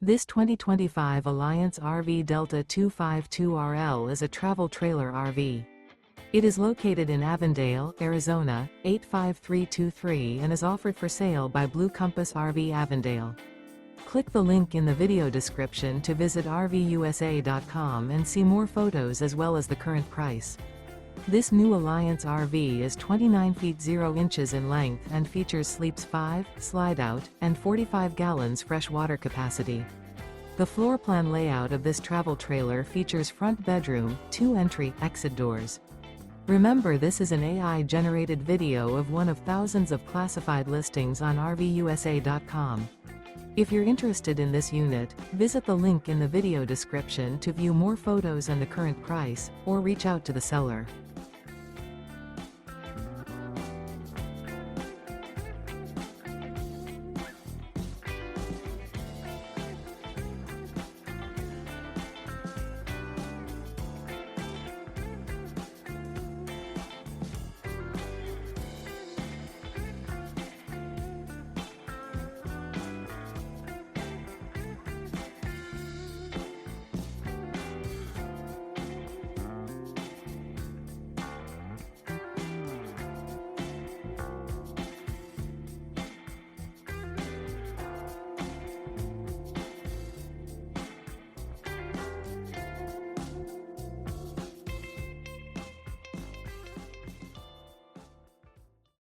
This 2025 Alliance RV Delta 252RL is a travel trailer RV. It is located in Avondale, Arizona, 85323 and is offered for sale by Blue Compass RV Avondale. Click the link in the video description to visit RVUSA.com and see more photos as well as the current price. This new Alliance RV is 29 feet 0 inches in length and features sleeps 5, slide-out, and 45 gallons fresh water capacity. The floor plan layout of this travel trailer features front bedroom, 2 entry/exit doors. Remember, this is an AI-generated video of one of thousands of classified listings on RVUSA.com. If you're interested in this unit, visit the link in the video description to view more photos and the current price, or reach out to the seller.